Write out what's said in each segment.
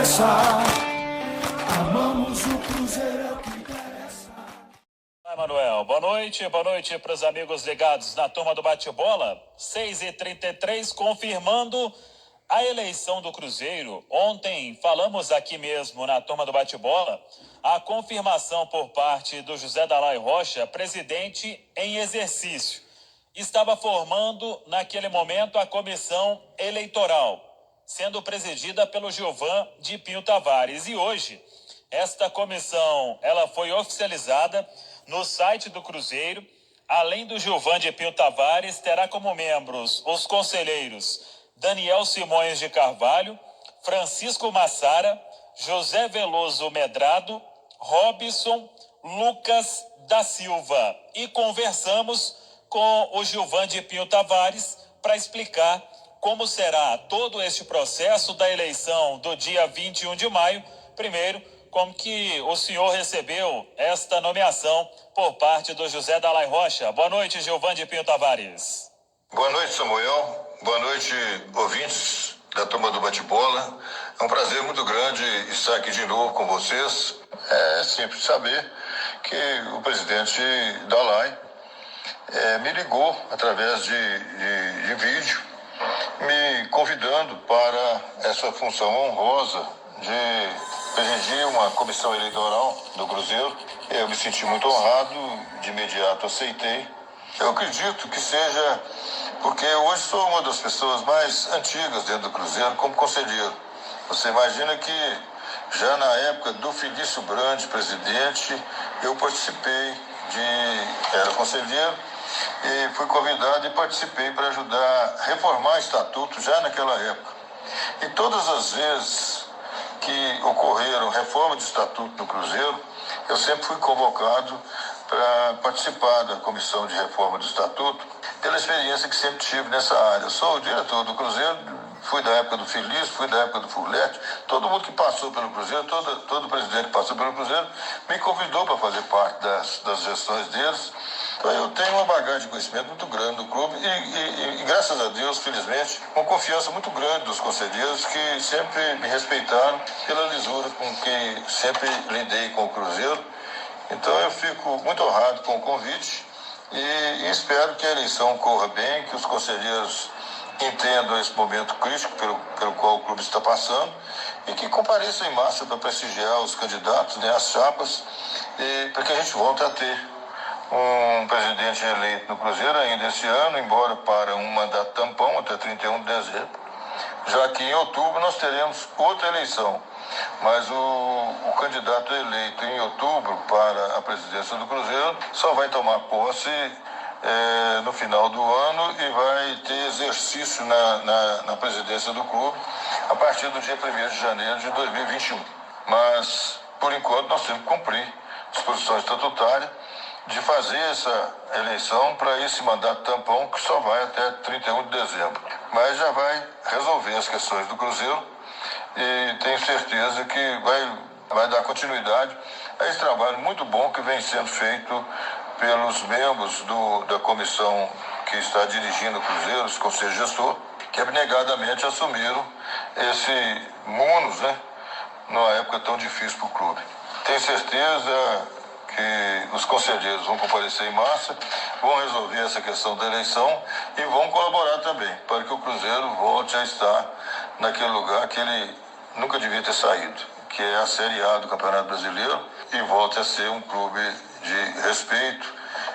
interessa. Amamos o Cruzeiro, é o que interessa. Olá, Manuel. Boa noite para os amigos ligados na turma do bate-bola. 6h33, confirmando a eleição do Cruzeiro. Ontem falamos aqui mesmo na turma do bate-bola a confirmação por parte do José Dalai Rocha, presidente em exercício. Estava formando naquele momento a comissão eleitoral, sendo presidida pelo Gilvan de Pinho Tavares. E hoje, esta comissão ela foi oficializada no site do Cruzeiro. Além do Gilvan de Pinho Tavares, terá como membros os conselheiros Daniel Simões de Carvalho, Francisco Massara, José Veloso Medrado, Robson, Lucas da Silva. E conversamos com o Gilvan de Pinho Tavares para explicar como será todo este processo da eleição do dia 21 de maio. Primeiro, como que o senhor recebeu esta nomeação por parte do José Dalai Rocha. Boa noite, Gilvan de Pinho Tavares. Boa noite, Samuel. Boa noite, ouvintes da turma do bate-bola. É um prazer muito grande estar aqui de novo com vocês. É simples saber que o presidente Dalai me ligou através de vídeo, me convidando para essa função honrosa de presidir uma comissão eleitoral do Cruzeiro. Eu me senti muito honrado, de imediato aceitei. Eu acredito que seja porque hoje sou uma das pessoas mais antigas dentro do Cruzeiro como conselheiro. Você imagina que já na época do Felício Brandi, presidente, eu participei era conselheiro e fui convidado e participei para ajudar a reformar o estatuto já naquela época. E todas as vezes que ocorreram reforma de estatuto no Cruzeiro, eu sempre fui convocado para participar da comissão de reforma do estatuto, pela experiência que sempre tive nessa área. Eu sou o diretor do Cruzeiro, fui da época do Felício, fui da época do Furlete, todo mundo que passou pelo Cruzeiro, todo presidente que passou pelo Cruzeiro, me convidou para fazer parte das gestões deles. Então eu tenho uma bagagem de conhecimento muito grande do clube e graças a Deus, felizmente, uma confiança muito grande dos conselheiros que sempre me respeitaram pela lisura com que sempre lidei com o Cruzeiro. Então eu fico muito honrado com o convite e espero que a eleição corra bem, que os conselheiros entendam esse momento crítico pelo qual o clube está passando e que compareçam em massa para prestigiar os candidatos, né, as chapas, para que a gente volte a ter um presidente eleito no Cruzeiro ainda esse ano, embora para um mandato tampão até 31 de dezembro, já que em outubro nós teremos outra eleição. Mas o candidato eleito em outubro para a presidência do Cruzeiro só vai tomar posse no final do ano e vai ter exercício na presidência do clube a partir do dia 1º de janeiro de 2021. Mas, por enquanto, nós temos que cumprir disposição estatutária de fazer essa eleição para esse mandato tampão que só vai até 31 de dezembro. Mas já vai resolver as questões do Cruzeiro e tenho certeza que vai dar continuidade a esse trabalho muito bom que vem sendo feito pelos membros da comissão que está dirigindo o Cruzeiro, os conselhos gestor, que abnegadamente assumiram esse munus, né, numa época tão difícil para o clube. Tenho certeza que os conselheiros vão comparecer em massa, vão resolver essa questão da eleição e vão colaborar também para que o Cruzeiro volte a estar naquele lugar que ele nunca devia ter saído, que é a Série A do Campeonato Brasileiro, e volte a ser um clube de respeito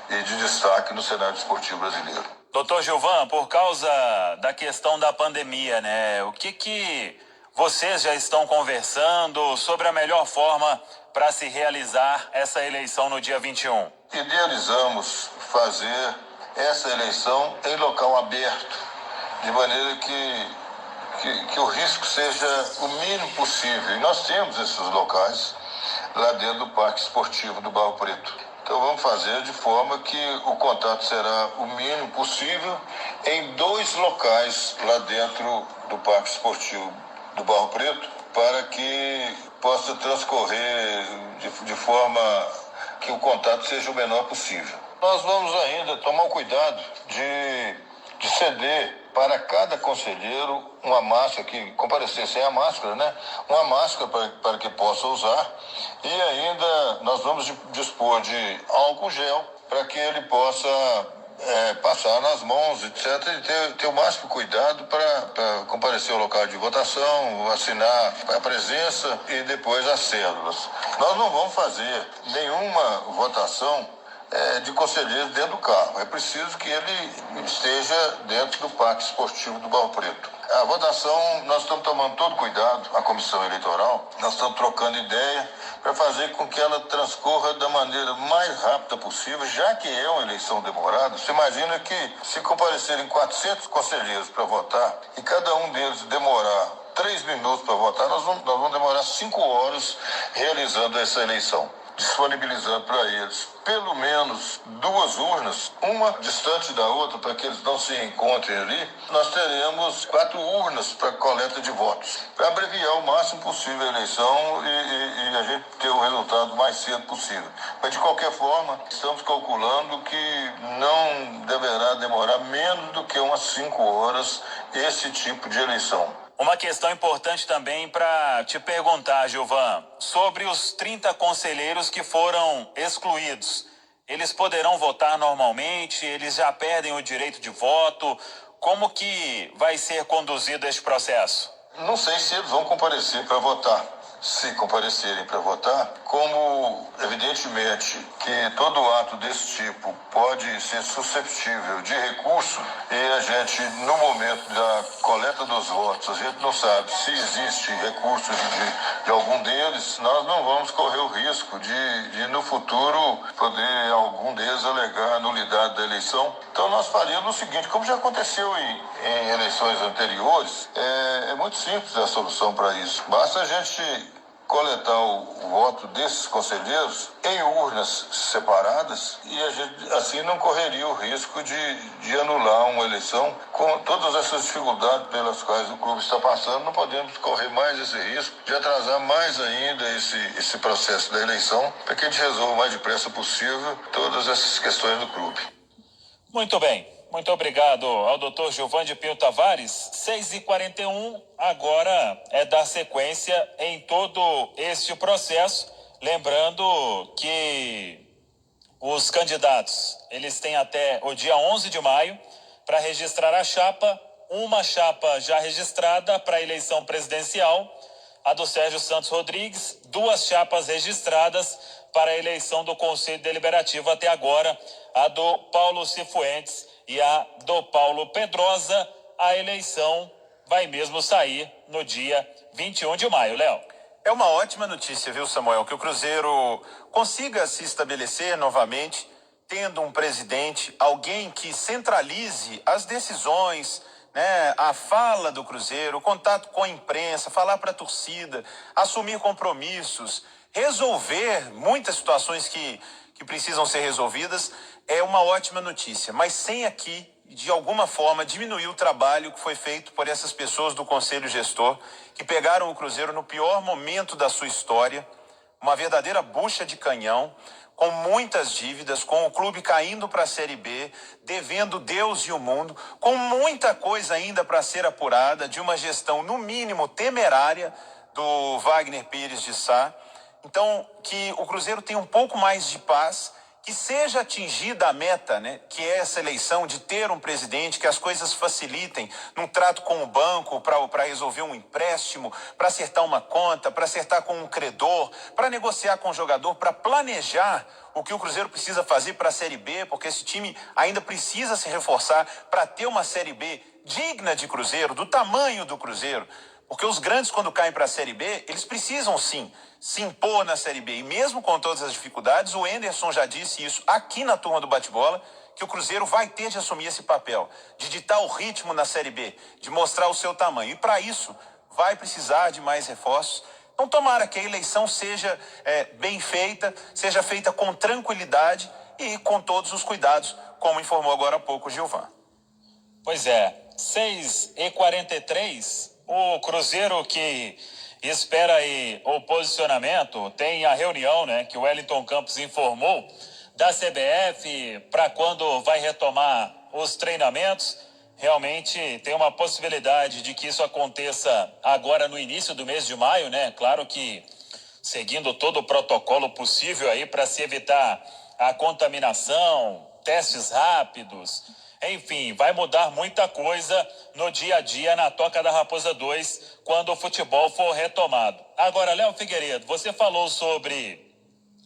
e de destaque no cenário esportivo brasileiro. Doutor Gilvan, por causa da questão da pandemia, né? O que vocês já estão conversando sobre a melhor forma para se realizar essa eleição no dia 21? Idealizamos fazer essa eleição em local aberto, de maneira que o risco seja o mínimo possível. E nós temos esses locais lá dentro do Parque Esportivo do Barro Preto. Então vamos fazer de forma que o contato será o mínimo possível em 2 locais lá dentro do Parque Esportivo do Barro Preto, para que possa transcorrer de forma que o contato seja o menor possível. Nós vamos ainda tomar o cuidado de de ceder para cada conselheiro uma máscara, que comparecer sem a máscara, né? Uma máscara para que possa usar, e ainda nós vamos dispor de álcool gel para que ele possa passar nas mãos, etc., e ter o máximo cuidado para comparecer ao local de votação, assinar a presença e depois as cédulas. Nós não vamos fazer nenhuma votação de conselheiros dentro do carro. É preciso que ele esteja dentro do Parque Esportivo do Barro Preto. A votação, nós estamos tomando todo cuidado, a comissão eleitoral, nós estamos trocando ideia para fazer com que ela transcorra da maneira mais rápida possível, já que é uma eleição demorada. Você imagina que se comparecerem 400 conselheiros para votar e cada um deles demorar 3 minutos para votar, nós vamos demorar 5 horas realizando essa eleição, disponibilizando para eles pelo menos 2 urnas, uma distante da outra, para que eles não se encontrem ali. Nós teremos 4 urnas para coleta de votos, para abreviar o máximo possível a eleição e a gente ter o resultado mais cedo possível. Mas, de qualquer forma, estamos calculando que não deverá demorar menos do que umas 5 horas esse tipo de eleição. Uma questão importante também para te perguntar, Gilvan, sobre os 30 conselheiros que foram excluídos. Eles poderão votar normalmente? Eles já perdem o direito de voto? Como que vai ser conduzido este processo? Não sei se eles vão comparecer para votar. Se comparecerem para votar, como evidentemente que todo ato desse tipo pode ser susceptível de recurso, e a gente, no momento da coleta dos votos, a gente não sabe se existe recurso de algum deles, nós não vamos correr o risco de no futuro poder algum deles alegar a nulidade da eleição. Então nós faríamos o seguinte, como já aconteceu em eleições anteriores, é muito simples a solução para isso. Basta a gente coletar o voto desses conselheiros em urnas separadas e a gente assim não correria o risco de anular uma eleição. Com todas essas dificuldades pelas quais o clube está passando, não podemos correr mais esse risco de atrasar mais ainda esse processo da eleição, para que a gente resolva o mais depressa possível todas essas questões do clube. Muito bem. Muito obrigado ao Dr. Gilvan de Pinho Tavares. 6h41, agora é dar sequência em todo este processo. Lembrando que os candidatos, eles têm até o dia 11 de maio para registrar a chapa. Uma chapa já registrada para a eleição presidencial, a do Sérgio Santos Rodrigues. 2 chapas registradas para a eleição do Conselho Deliberativo até agora, a do Paulo Cifuentes e a do Paulo Pedrosa. A eleição vai mesmo sair no dia 21 de maio, Léo. É uma ótima notícia, viu, Samuel, que o Cruzeiro consiga se estabelecer novamente, tendo um presidente, alguém que centralize as decisões, né, a fala do Cruzeiro, o contato com a imprensa, falar para a torcida, assumir compromissos, resolver muitas situações que precisam ser resolvidas. É uma ótima notícia, mas sem aqui, de alguma forma, diminuir o trabalho que foi feito por essas pessoas do Conselho Gestor, que pegaram o Cruzeiro no pior momento da sua história, uma verdadeira bucha de canhão, com muitas dívidas, com o clube caindo para a Série B, devendo Deus e o mundo, com muita coisa ainda para ser apurada, de uma gestão, no mínimo, temerária do Wagner Pires de Sá. Então, que o Cruzeiro tenha um pouco mais de paz, que seja atingida a meta, né, que é essa eleição de ter um presidente, que as coisas facilitem num trato com o banco para resolver um empréstimo, para acertar uma conta, para acertar com um credor, para negociar com o jogador, para planejar o que o Cruzeiro precisa fazer para a Série B, porque esse time ainda precisa se reforçar para ter uma Série B digna de Cruzeiro, do tamanho do Cruzeiro. Porque os grandes, quando caem para a Série B, eles precisam sim se impor na Série B. E mesmo com todas as dificuldades, o Enderson já disse isso aqui na turma do bate-bola, que o Cruzeiro vai ter de assumir esse papel, de ditar o ritmo na Série B, de mostrar o seu tamanho. E para isso, vai precisar de mais reforços. Então tomara que a eleição seja bem feita, seja feita com tranquilidade e com todos os cuidados, como informou agora há pouco o Gilvan. Pois é, 6h43, o Cruzeiro que espera aí o posicionamento, tem a reunião, né, que o Wellington Campos informou, da CBF para quando vai retomar os treinamentos. realmente tem uma possibilidade de que isso aconteça agora no início do mês de maio, né? Claro que seguindo todo o protocolo possível aí para se evitar a contaminação, testes rápidos, enfim, vai mudar muita coisa no dia a dia na Toca da Raposa 2 quando o futebol for retomado. Agora, Léo Figueiredo, você falou sobre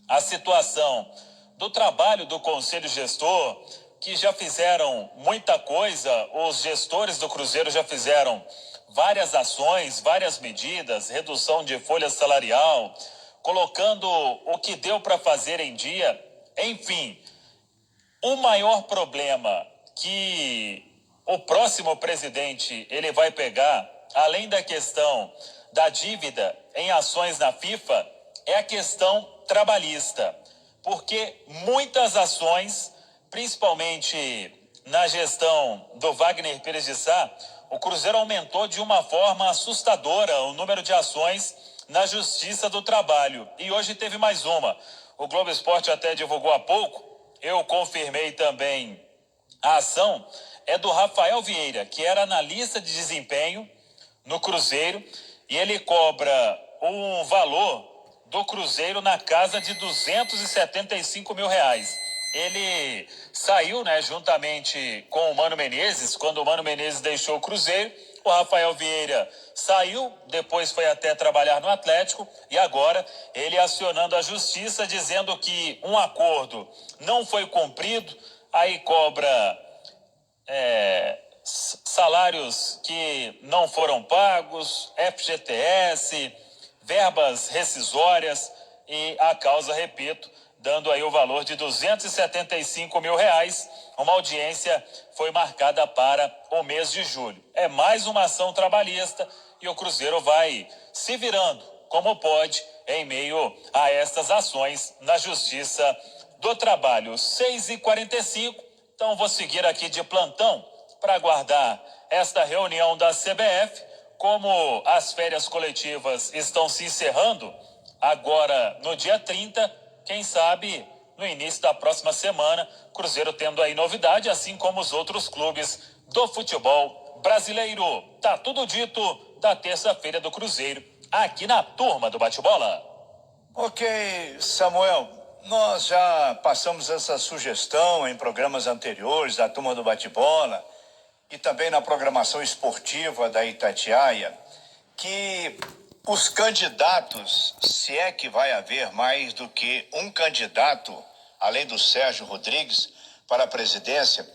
a situação do trabalho do Conselho Gestor, que já fizeram muita coisa, os gestores do Cruzeiro já fizeram várias ações, várias medidas, redução de folha salarial, colocando o que deu para fazer em dia. Enfim, o maior problema que o próximo presidente ele vai pegar, além da questão da dívida em ações na FIFA, é a questão trabalhista, porque muitas ações, principalmente na gestão do Wagner Pires de Sá, o Cruzeiro aumentou de uma forma assustadora o número de ações na Justiça do Trabalho. E hoje teve mais uma. O Globo Esporte até divulgou há pouco, eu confirmei também a ação, é do Rafael Vieira, que era analista de desempenho no Cruzeiro, e ele cobra um valor do Cruzeiro na casa de R$275 mil. Ele saiu, né, juntamente com o Mano Menezes, quando o Mano Menezes deixou o Cruzeiro. O Rafael Vieira saiu, depois foi até trabalhar no Atlético e agora ele acionando a justiça dizendo que um acordo não foi cumprido, aí cobra salários que não foram pagos, FGTS, verbas rescisórias e a causa, repito, dando aí o valor de R$275 mil. Uma audiência foi marcada para o mês de julho. É mais uma ação trabalhista e o Cruzeiro vai se virando como pode em meio a estas ações na Justiça do Trabalho. 6h45, então vou seguir aqui de plantão para aguardar esta reunião da CBF. Como as férias coletivas estão se encerrando agora no dia 30, quem sabe no início da próxima semana, Cruzeiro tendo aí novidade, assim como os outros clubes do futebol brasileiro. Tá tudo dito da terça-feira do Cruzeiro, aqui na Turma do Bate-Bola. Ok, Samuel, nós já passamos essa sugestão em programas anteriores da Turma do Bate-Bola e também na programação esportiva da Itatiaia, que os candidatos, se é que vai haver mais do que um candidato, além do Sérgio Rodrigues, para a presidência,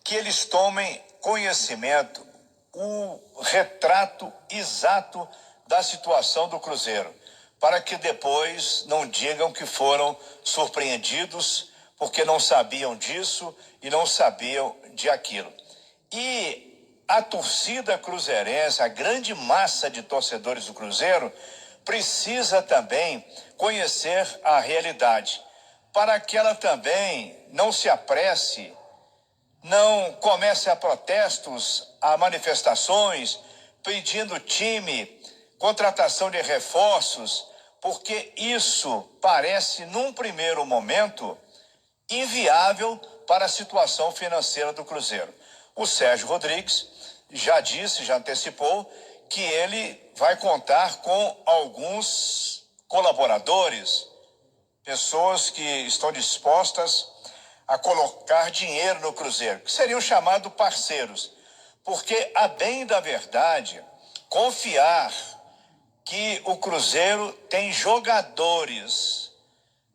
que eles tomem conhecimento, o retrato exato da situação do Cruzeiro, para que depois não digam que foram surpreendidos porque não sabiam disso e não sabiam de aquilo. E a torcida cruzeirense, a grande massa de torcedores do Cruzeiro, precisa também conhecer a realidade, para que ela também não se apresse, não comece a protestos, a manifestações, pedindo time, contratação de reforços, porque isso parece, num primeiro momento, inviável para a situação financeira do Cruzeiro. O Sérgio Rodrigues já disse, já antecipou, que ele vai contar com alguns colaboradores, pessoas que estão dispostas a colocar dinheiro no Cruzeiro, que seriam chamados parceiros, porque, a bem da verdade, confiar que o Cruzeiro tem jogadores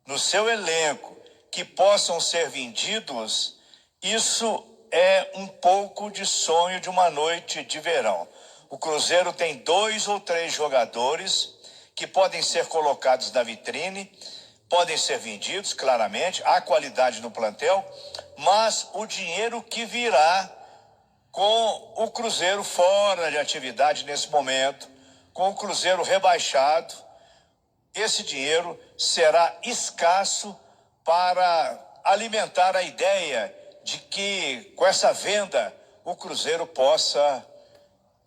no seu elenco que possam ser vendidos, isso é um pouco de sonho de uma noite de verão. O Cruzeiro tem 2 ou 3 jogadores que podem ser colocados na vitrine, podem ser vendidos, claramente, há qualidade no plantel, mas o dinheiro que virá com o Cruzeiro fora de atividade nesse momento, com o Cruzeiro rebaixado, esse dinheiro será escasso para alimentar a ideia de que com essa venda o Cruzeiro possa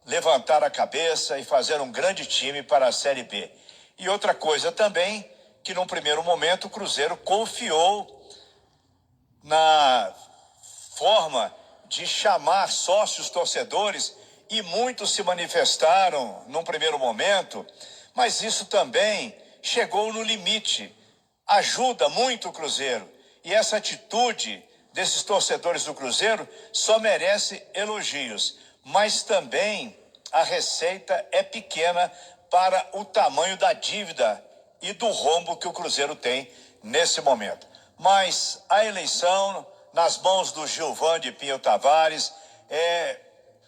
levantar a cabeça e fazer um grande time para a Série B. E outra coisa também, que num primeiro momento o Cruzeiro confiou na forma de chamar sócios torcedores e muitos se manifestaram num primeiro momento, mas isso também chegou no limite. Ajuda muito o Cruzeiro. E essa atitude desses torcedores do Cruzeiro só merece elogios. Mas também a receita é pequena para o tamanho da dívida e do rombo que o Cruzeiro tem nesse momento. Mas a eleição nas mãos do Gilvan Pinheiro Tavares é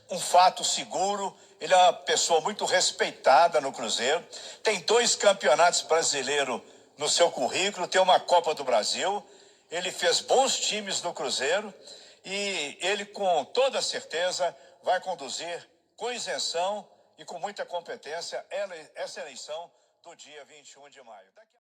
um fato seguro. Ele é uma pessoa muito respeitada no Cruzeiro, tem 2 campeonatos brasileiros no seu currículo, tem uma Copa do Brasil, ele fez bons times no Cruzeiro e ele com toda certeza vai conduzir com isenção e com muita competência essa eleição do dia 21 de maio.